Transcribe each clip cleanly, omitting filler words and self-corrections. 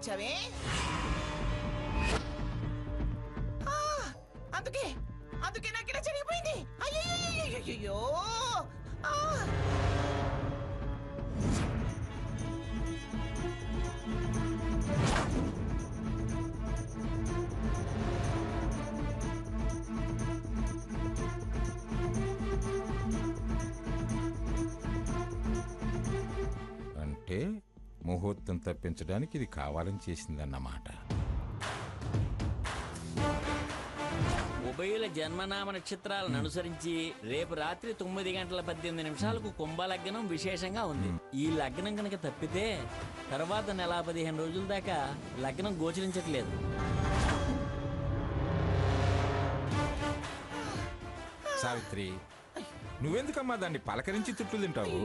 వచ్చావే? అందుకే అందుకే నాకు ఇలా జరిగిపోయింది. అయ్యో అంటే ముహూర్తం తప్పించడానికి ఇది కావాలని చేసిందన్నమాట. ఉభయుల జన్మనామ నక్షత్రాలను అనుసరించి రేపు రాత్రి 9:18 కుంభలగ్నం విశేషంగా ఉంది. ఈ లగ్నం కనుక తప్పితే తర్వాత నెల 15 రోజుల దాకా లగ్నం గోచరించట్లేదు. సావిత్రి, నువ్వెందుకమ్మా దాన్ని పలకరించి తిట్లు తింటావు?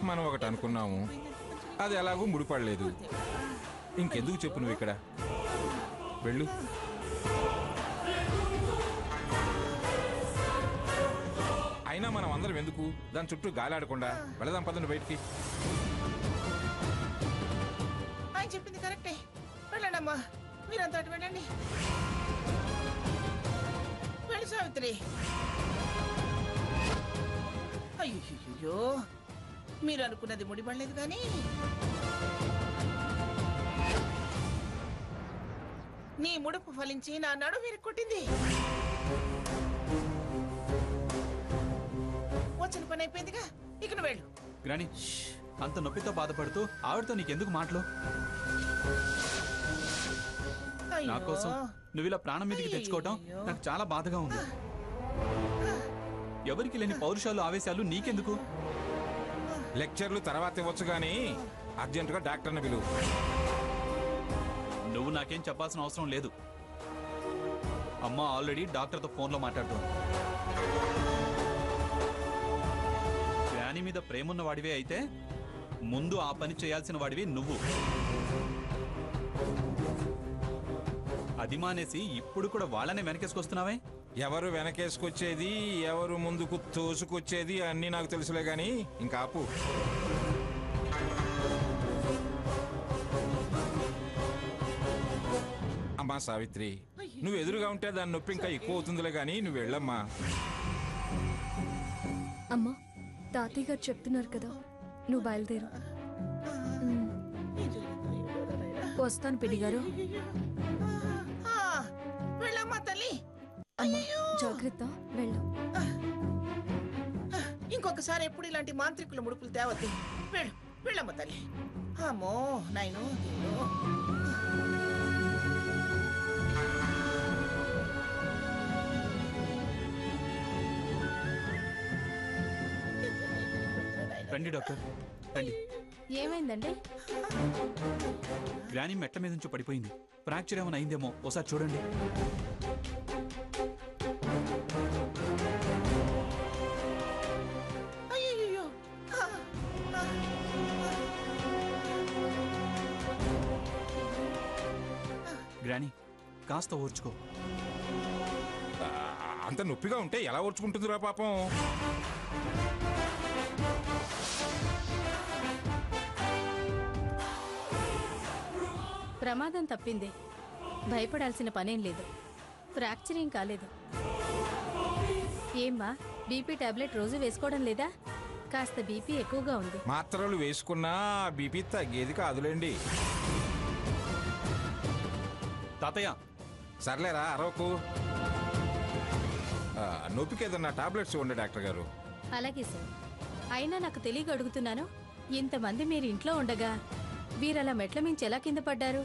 మనం ఒకటి అనుకున్నాము, అది ఎలాగూ ముడిపడలేదు. ఇంకెందుకు చెప్పు నువ్వు ఇక్కడ వెళ్ళు. అయినా మనం అందరం ఎందుకు దాని చుట్టూ గాలాడకుండా వెళదాం పదండి బయటికి. ఆయన చెప్పింది కరెక్టే. వెళ్ళండమ్మా, మీరంతా అటు వెళ్ళండి. వెళ్ళి సావిత్రి. అయ్యో, మీరు అనుకున్నది ముడిపడలేదు కానీ నీ ముడుపు ఫలించి నా నడు విరుక్కొట్టింది. వచ్చిన పని అయిపోయిందిగా, ఇక నువ్వు వెళ్ళు. గ్రాని, అంత నొప్పితో బాధపడుతూ ఆవిడతో నీకెందుకు మాటలు? నా కోసం నువ్వు ఇలా ప్రాణం మీదకి తెచ్చుకోవటం నాకు చాలా బాధగా ఉంది. ఎవరికి లేని పౌరుషాలు ఆవేశాలు నీకెందుకు? లెక్చర్లు తర్వాత ఇవ్వచ్చు గానీ అర్జెంటుగా డాక్టర్ని పిలువు. నువ్వు నాకేం చెప్పాల్సిన అవసరం లేదు. అమ్మ ఆల్రెడీ డాక్టర్తో ఫోన్లో మాట్లాడుతోంది. గ్రాని మీద ప్రేమున్న వాడివే అయితే ముందు ఆ పని చేయాల్సిన వాడివి నువ్వు. అది మానేసి ఇప్పుడు కూడా వాళ్ళనే వెనకేసుకొస్తున్నావే. ఎవరు వెనకేసుకొచ్చేది, ఎవరు ముందుకు తోసుకొచ్చేది అన్నీ నాకు తెలుసులే గాని ఇంకా ఆపు. అమ్మా సావిత్రి, నువ్వు ఎదురుగా ఉంటే దాని నొప్పి ఇంకా ఎక్కువ అవుతుందిలే గాని నువ్వు వెళ్ళమ్మా. అమ్మా, తాతయ్య గారు చెప్తున్నారు కదా, నువ్వు బయలుదేరు. వస్తాను పిడి గారు. వెళ్ళమ్మా తల్లి. జాగ్రత్త, వెళ్ళు. ఇంకొకసారి ఎప్పుడు ఇలాంటి మాంత్రికుల ముడుపులు తేవద్దు. వెళ్ళు, వెళ్ళమ్మ తల్లి. అమ్మో నాయను. రండి డాక్టర్, రండి. ఏమైందండి? గ్రాని మెట్ల మీద నుంచి పడిపోయింది. ఫ్రాక్చర్ ఏమైనా అయిందేమో, ఒకసారి చూడండి. గ్రాని, కాస్త ఓర్చుకో. అంత నొప్పిగా ఉంటే ఎలా ఓర్చుకుంటుందిరా పాపం. ప్రమాదం తప్పింది, భయపడాల్సిన పనేం లేదు. ఫ్రాక్చర్ ఏం కాలేదు. ఏమ్మా, బీపీ టాబ్లెట్ రోజు వేసుకోవడం లేదా? కాస్త బీపీ ఎక్కువగా ఉంది. మాత్రలు వేసుకున్నా బీపీ తగ్గేది కాదులేండి. తాతయ్య, సర్లేరా అరవకు. నొప్పికి ఏదన్నా టాబ్లెట్స్ ఇవ్వండి డాక్టర్ గారు. అలాగే సార్. అయినా నాకు తెలియక అడుగుతున్నాను, ఇంతమంది మీరు ఇంట్లో ఉండగా వీరలా మెట్ల మించి ఎలా కింద పడ్డారు?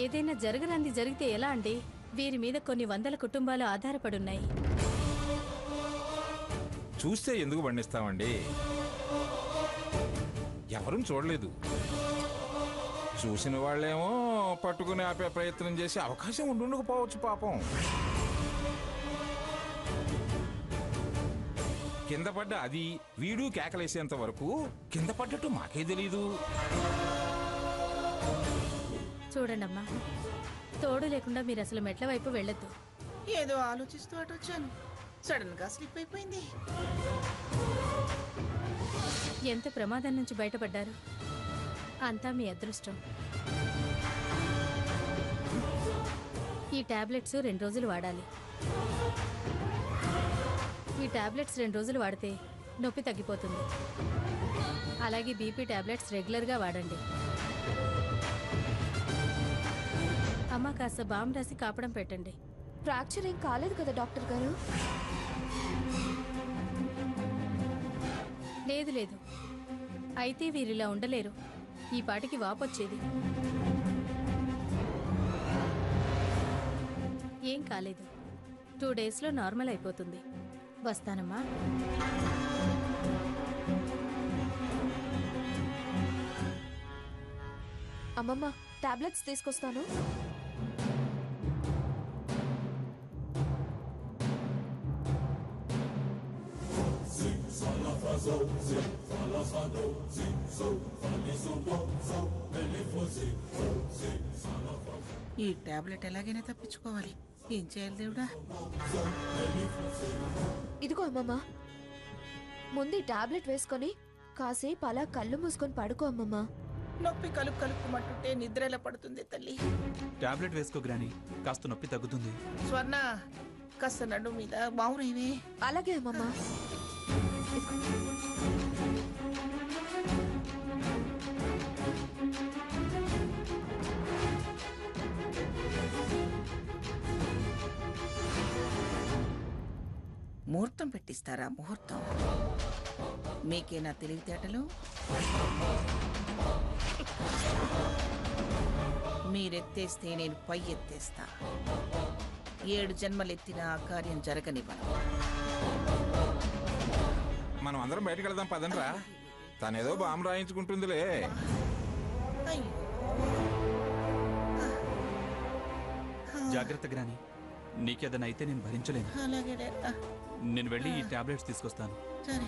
ఏదైనా జరగరాంది జరిగితే ఎలా అండి? వీరి మీద కొన్ని వందల కుటుంబాలు ఆధారపడున్నాయి. చూస్తే ఎందుకు బండిస్తామండి? ఎవరూ చూడలేదు. చూసిన వాళ్ళేమో పట్టుకుని ఆపే ప్రయత్నం చేసి అవకాశం ఉండకపోవచ్చు పాపం. కింద పడ్డ అది వీడు కేకలేసేంత వరకు కింద పడ్డట్టు మాకే తెలీదు. చూడండమ్మా, తోడు లేకుండా మీరు అసలు మెట్ల వైపు వెళ్ళొద్దు. ఏదో ఆలోచిస్తూ అటు వచ్చాను, సడన్ గా స్లిప్ అయిపోయింది. ఎంత ప్రమాదం నుంచి బయటపడ్డారు. అంతా మీ అదృష్టం. ఈ టాబ్లెట్స్ 2 రోజులు వాడాలి. ఈ టాబ్లెట్స్ 2 రోజులు వాడితే నొప్పి తగ్గిపోతుంది. అలాగే బీపీ టాబ్లెట్స్ రెగ్యులర్గా వాడండి. అమ్మ కాస్త బామ్ రాసి కాపడం పెట్టండి. ఫ్రాక్చర్ ఏం కాలేదు కదా డాక్టర్ గారు? లేదు లేదు, అయితే వీరిలా ఉండలేరు. ఈ పాటికి వాపొచ్చేది. ఏం కాలేదు, 2 డేస్లో నార్మల్ అయిపోతుంది. వస్తానమ్మా. అమ్మమ్మ, టాబ్లెట్స్ తీసుకొస్తాను. ఈ టాబ్లెట్ ఎలాగైనా తప్పించుకోవాలి. ఏం చేయాలి దేవుడా? ఇదిగో అమ్మమ్మ, ముందు ఈ టాబ్లెట్ వేసుకొని కాసేపు అలా కళ్ళు మూసుకొని పడుకో అమ్మమ్మ. నొప్పి కలుపుమంటుంటే నిద్ర ఎలా పడుతుంది తల్లి? టాబ్లెట్ వేసుకో గ్రాని, కాస్త నొప్పి తగ్గుతుంది. స్వర్ణ, కాస్త నడు మీద బావురేవే. అలాగే అమ్మమ్మ. ముహూర్తం పెట్టిస్తారా? ముహూర్తం మీకేనా తెలివితేటలు? మీరెత్తేస్తే నేను పై ఎత్తేస్తా. 7 జన్మలెత్తిన ఆ కార్యం జరగనివ్వను. మనం అందరం బయటకు వెళ్దాం పదండ్రా. తనేదో బాంబు రాయించుకుంటుందిలే. అయ్యో, జాగ్రత్త గ్రాని, నీకేదైనా అయితే నేను భరించలేను. అలాగే నేను వెళ్ళి ఈ టాబ్లెట్స్ తీసుకొస్తాను. సరే.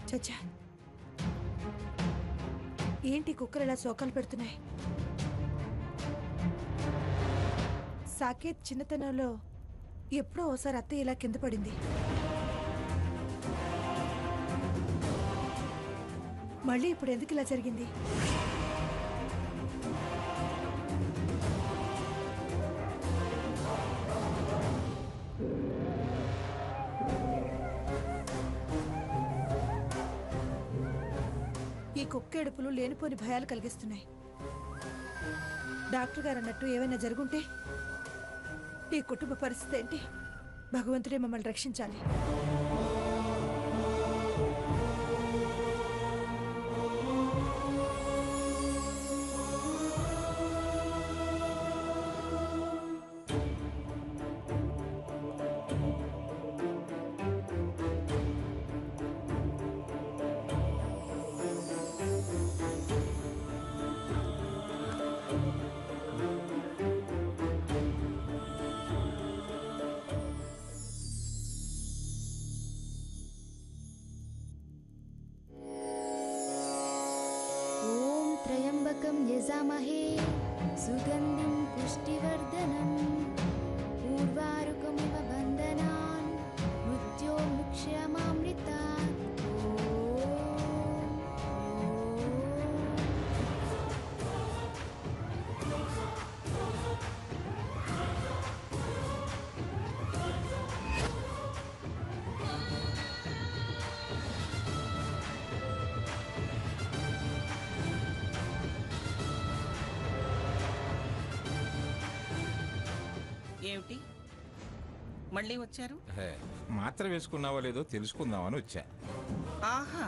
చచ్చా, ఏంటి కుక్కలు ఇలా శోకాలు పెడుతున్నాయి? సాకేత్ చిన్నతనంలో ఎప్పుడో ఓసారి అత్తయ్య ఇలా కింద పడింది. మళ్ళీ ఇప్పుడు ఎందుకు ఇలా జరిగింది? ఈ కుక్క ఏడుపులు లేనిపోని భయాలు కలిగిస్తున్నాయి. డాక్టర్ గారు అన్నట్టు ఏమైనా జరుగుంటే ఈ కుటుంబ పరిస్థితి ఏంటి? భగవంతుడే మమ్మల్ని రక్షించాలి. त्र्यम्बकं यजामहे सुगन्धिं पुष्टिवर्धनम् उर्वारुकमिव बन्धनान् मृत्योर्मुक्ष्यमामृतात्। ఏమిటి మళ్ళీ వచ్చారు? మాత్ర వేసుకున్నావో లేదో తెలుసుకుందామని వచ్చా. ఆహా,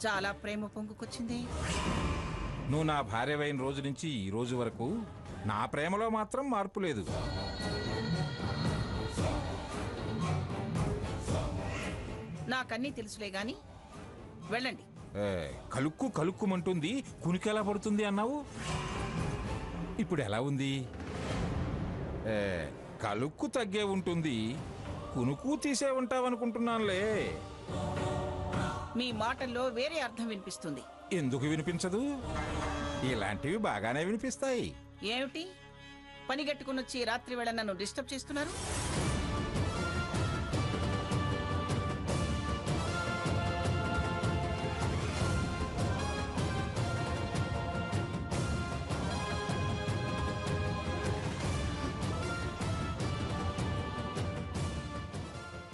చాలా ప్రేమ పొంగుకొచ్చింది. నువ్వు నా భార్యవైన రోజు నుంచి ఈ రోజు వరకు నా ప్రేమలో మాత్రం మార్పు లేదు. నాకన్నీ తెలుసులే గాని వెళ్ళండి. కలుక్కు కలుక్కుమంటుంది, కునికెలా పడుతుంది అన్నావు. ఇప్పుడు ఎలా ఉంది? ఏ, కలుక్కు తగ్గే ఉంటుంది, కునుకు తీసే ఉంటావనుకుంటున్నానులే. మీ మాటల్లో వేరే అర్థం వినిపిస్తుంది. ఎందుకు వినిపించదు? ఇలాంటివి బాగానే వినిపిస్తాయి. ఏమిటి పని గట్టుకునొచ్చి రాత్రి వేళ నన్ను డిస్టర్బ్ చేస్తున్నారు?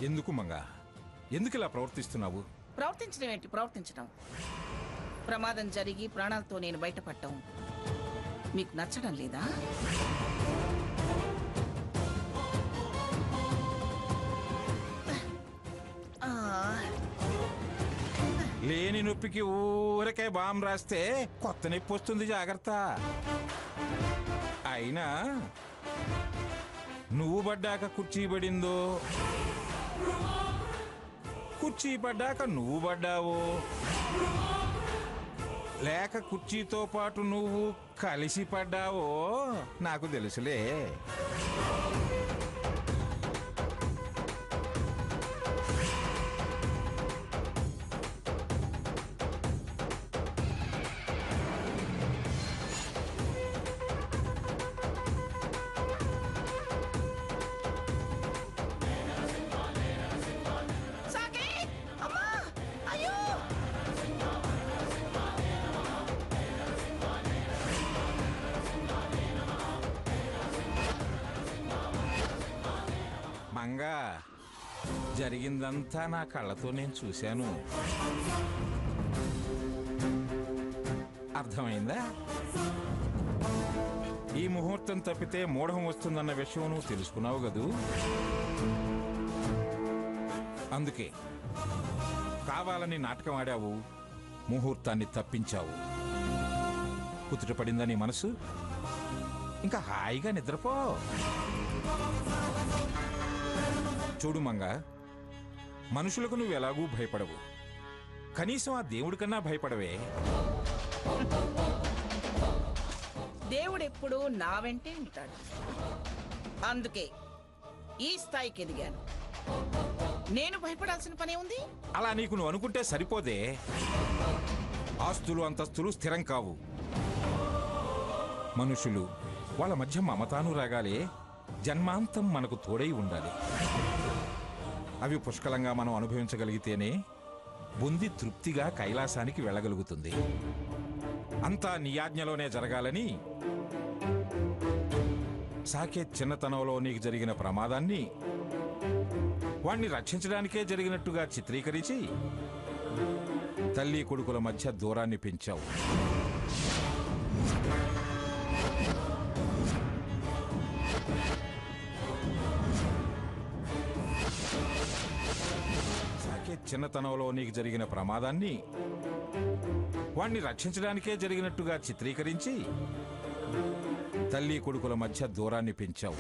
ఎందుకు మంగా, ఎందుకు ఇలా ప్రవర్తిస్తున్నావు? ప్రవర్తించడం ఏంటి ప్రవర్తించడం? ప్రమాదం జరిగి ప్రాణాలతో నేను బయటపడటం మీకు నచ్చడం లేదా? ఆ, లేని నొప్పికి ఊరకే బాంబు రాస్తే కొత్త నొప్పి వస్తుంది, జాగ్రత్త. అయినా నువ్వు పడ్డాక కుర్చీ పడిందో, కుర్చీ పడ్డాక నువ్వు పడ్డావో, లేక కుర్చీతో పాటు నువ్వు కలిసి పడ్డావో నాకు తెలుసులే. సాకి! అమ్మా! అయ్యో! మంగా, జరిగిందంతా నా కళ్ళతో నేను చూశాను. అర్థమైందా? ఈ ముహూర్తం తప్పితే మూఢం వస్తుందన్న విషయం నువ్వు తెలుసుకున్నావు కదూ. అందుకే కావాలని నాటకం ఆడావు, ముహూర్తాన్ని తప్పించావు. కుదుటపడిందా నీ మనసు? ఇంకా హాయిగా నిద్రపో. చూడు మంగా, మనుషులకు నువ్వు ఎలాగూ భయపడవు, కనీసం ఆ దేవుడి కన్నా భయపడవే. దేవుడెప్పుడు నా వెంటే ఉంటాడు. అందుకే ఈ స్థాయికి ఎదిగాను. నేను భయపడాల్సిన పనే ఉంది? అలా నీకు నువ్వు అనుకుంటే సరిపోదే. ఆస్తులు అంతస్తులు స్థిరం కావు. మనుషులు, వాళ్ళ మధ్య మమతానురాగాలే జన్మాంతం మనకు తోడై ఉండాలి. అవి పుష్కలంగా మనం అనుభవించగలిగితేనే బుంది తృప్తిగా కైలాసానికి వెళ్ళగలుగుతుంది. అంతా నీ ఆజ్ఞలోనే జరగాలని సాకేత్ చిన్నతనంలో నీకు జరిగిన ప్రమాదాన్ని వాణ్ణి రక్షించడానికే జరిగినట్టుగా చిత్రీకరించి తల్లి కొడుకుల మధ్య దూరాన్ని పెంచావు. సాకేత్ చిన్నతనంలో నీకు జరిగిన ప్రమాదాన్ని వాణ్ణి రక్షించడానికే జరిగినట్టుగా చిత్రీకరించి తల్లి కొడుకుల మధ్య దూరాన్ని పెంచావు.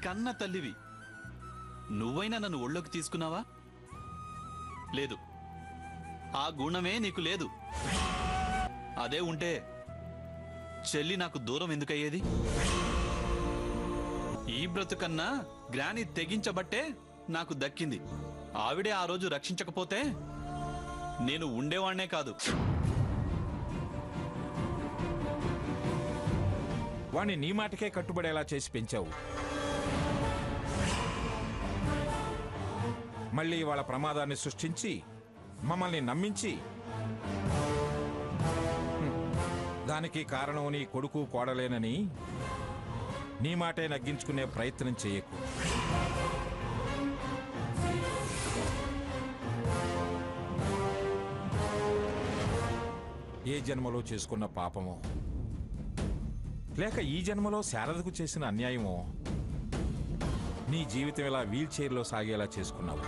కన్న తల్లివి నువ్వైనా నన్ను ఒళ్ళోకి తీసుకున్నావా? లేదు. ఆ గుణమే నీకు లేదు. అదే ఉంటే చెల్లి నాకు దూరం ఎందుకయ్యేది? ఈ బ్రతుకన్నా గ్రాని తెగించబట్టే నాకు దక్కింది. ఆవిడే ఆ రోజు రక్షించకపోతే నేను ఉండేవాణ్ణే కాదు. వాణ్ణి నీ మాటకే కట్టుబడేలా చేసి పెంచావు. మళ్ళీ వాళ్ళ ప్రమాదాన్ని సృష్టించి మమ్మల్ని నమ్మించి దానికి కారణం నీ కొడుకు కోడలేనని నీ మాటే నగ్గించుకునే ప్రయత్నం చేయకు. ఏ జన్మలో చేసుకున్న పాపమో లేక ఈ జన్మలో శారదకు చేసిన అన్యాయమో నీ జీవితం ఇలా వీల్ చైర్లో సాగేలా చేసుకున్నావు.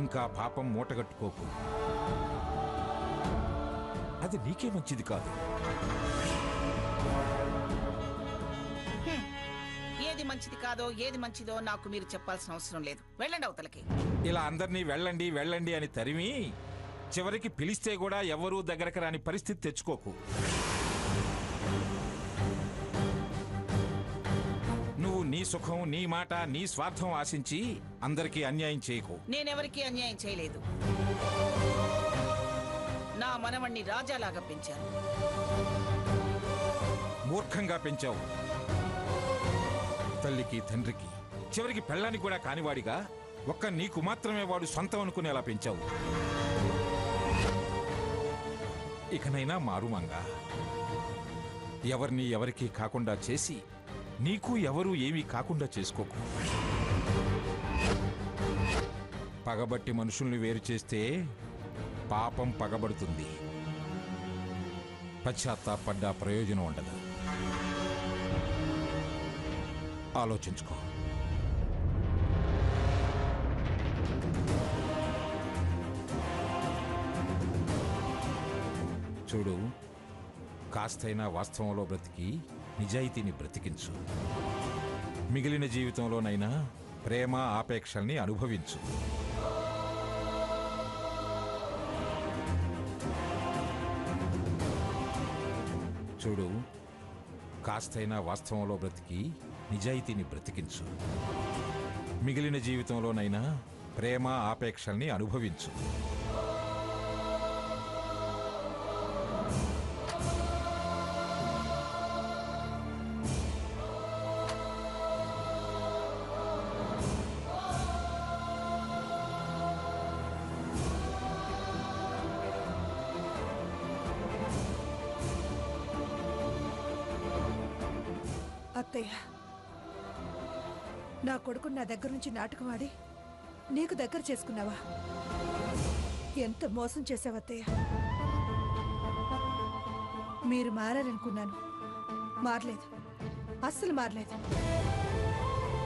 ఇంకా పాపం మూటగట్టుకోకు. అది నీకే మంచిది కాదు. ఏది మంచి మంచిది కాదో ఏది మంచిదో నాకు మీరు చెప్పాల్సిన అవసరం లేదు. వెళ్ళండి అవతలకి. ఇలా అందరినీ వెళ్ళండి వెళ్ళండి అని తరిమి చివరికి పిలిస్తే కూడా ఎవరూ దగ్గరకు రాని పరిస్థితి తెచ్చుకోకు. నువ్వు నీ సుఖం, నీ మాట, నీ స్వార్థం ఆశించి అందరికీ అన్యాయం చేయకు. నేనెవరికీ అన్యాయం చేయలేదు. నా మనవణ్ణి రాజాలాగా పెంచాను. మూర్ఖంగా పెంచావు. తల్లికి తండ్రికి చివరికి పెళ్ళానికి కూడా కానివాడిగా ఒక్క నీకు మాత్రమే వాడు సొంతం అనుకునేలా పెంచావు. ఇకనైనా మారుమంగా. ఎవరిని ఎవరికీ కాకుండా చేసి నీకు ఎవరూ ఏమీ కాకుండా చేసుకోకు. పగబట్టి మనుషుల్ని వేరు చేస్తే పాపం పగబడుతుంది. పశ్చాత్తాపడ్డా ప్రయోజనం ఉండదు. ఆలోచించుకో. చూడు, కాస్తైనా వాస్తవంలో బ్రతికి నిజాయితీని బ్రతికించు. మిగిలిన జీవితంలోనైనా ప్రేమ ఆపేక్షల్ని అనుభవించు. చూడు, కాస్తైనా వాస్తవంలో బ్రతికి నిజాయితీని బ్రతికించు. మిగిలిన జీవితంలోనైనా ప్రేమ ఆపేక్షల్ని అనుభవించు. అత్తయ్య, నా కొడుకుని నా దగ్గర నుంచి నాటకం ఆడి నీకు దగ్గర చేసుకున్నావా? ఎంత మోసం చేసావత్తయ్య. మీరు మారారనుకున్నాను, మారలేదు, అస్సలు మారలేదు.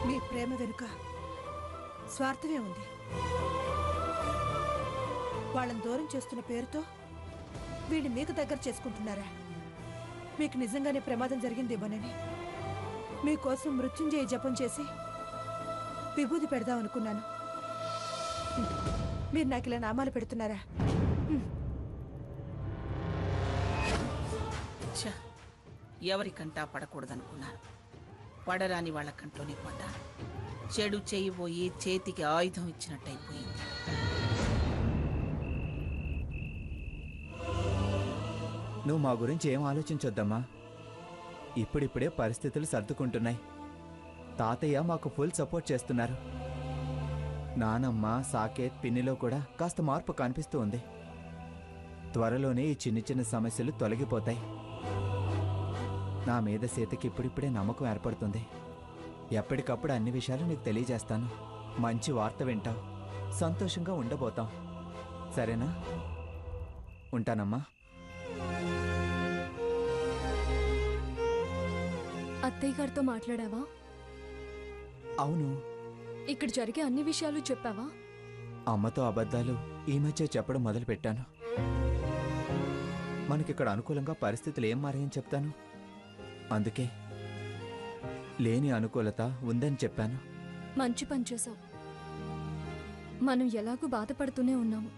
మీ ప్రేమ వెనుక స్వార్థమే ఉంది. వాళ్ళని దూరం చేస్తున్న పేరుతో వీడిని మీకు దగ్గర చేసుకుంటున్నారా? మీకు నిజంగానే ప్రమాదం జరిగిందేమోనని మీకోసం మృత్యుంజయ జపం చేసి విభూతి పెడదాం అనుకున్నాను. మీరు నాకు ఇలా నామాలు పెడుతున్నారా? ఛ, ఎవరికంటా పడకూడదనుకున్నాను. పడరాని వాళ్ళ కంట్లోనే పడ్డాను. చెడు చేయబోయి చేతికి ఆయుధం ఇచ్చినట్టయిపోయింది. నువ్వు మా గురించి ఏం ఆలోచించొద్దమ్మా. ఇప్పుడిప్పుడే పరిస్థితులు సర్దుకుంటున్నాయి. తాతయ్య మాకు ఫుల్ సపోర్ట్ చేస్తున్నారు. నానమ్మ, సాకేత్, పిన్నిలో కూడా కాస్త మార్పు కనిపిస్తూ ఉంది. త్వరలోనే ఈ చిన్న చిన్న సమస్యలు తొలగిపోతాయి. నా మీద సీతకి ఇప్పుడిప్పుడే నమ్మకం ఏర్పడుతుంది. ఎప్పటికప్పుడు అన్ని విషయాలు నీకు తెలియజేస్తాను. మంచి వార్త వింటావు, సంతోషంగా ఉండబోతాం. సరేనా? ఉంటానమ్మా. అత్తయ్య గారితో మాట్లాడావా? అవును. ఇక్కడ జరిగే అన్ని విషయాలు చెప్పావా? అమ్మతో అబద్ధాలు ఈ మధ్య చెప్పడం మొదలుపెట్టాను. మనకిక్కడ అనుకూలంగా పరిస్థితులు ఏం మారాయని చెప్తాను. అందుకే లేని అనుకూలత ఉందని చెప్పాను. మంచి పని చేశావు. మనం ఎలాగూ బాధపడుతూనే ఉన్నాము.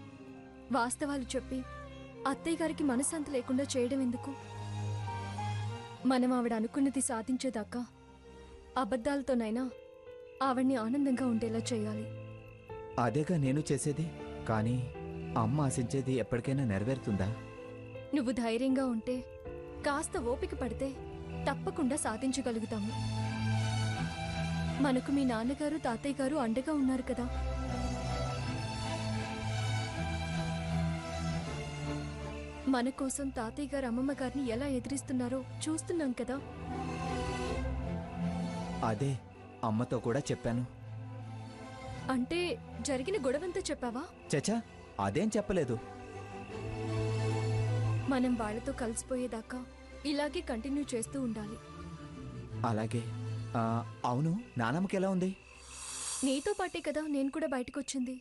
వాస్తవాలు చెప్పి అత్తయ్య గారికి మనశ్శాంతి లేకుండా చేయడం ఎందుకు? మనం ఆవిడ అనుకున్నది సాధించేదాకా అబద్ధాలతోనైనా ఆవిడ్ని ఆనందంగా ఉండేలా చేయాలి. అదేగా నేను చేసేది. కానీ అమ్మ ఆశించేది ఎప్పటికైనా నెరవేరుతుందా? నువ్వు ధైర్యంగా ఉంటే, కాస్త ఓపిక పడితే తప్పకుండా సాధించగలుగుతాము. మనకు మీ నాన్నగారు, తాతయ్య గారు అండగా ఉన్నారు కదా. మన కోసం తాతయ్య గారు అమ్మమ్మ గారిని ఎలా ఎదిరిస్తున్నారో చూస్తున్నాం కదా. అదే అమ్మతో కూడా చెప్పాను. అంటే జరిగిన గొడవంతా చెప్పావా? చచా, అదేం చెప్పలేదు. మనం వాళ్ళతో కలిసిపోయేదాకా ఇలాగే కంటిన్యూ చేస్తూ ఉండాలి. అలాగే. అవును, నానమ్మకి ఎలా ఉంది? నీతో పాటే కదా నేను కూడా బయటకు వచ్చింది.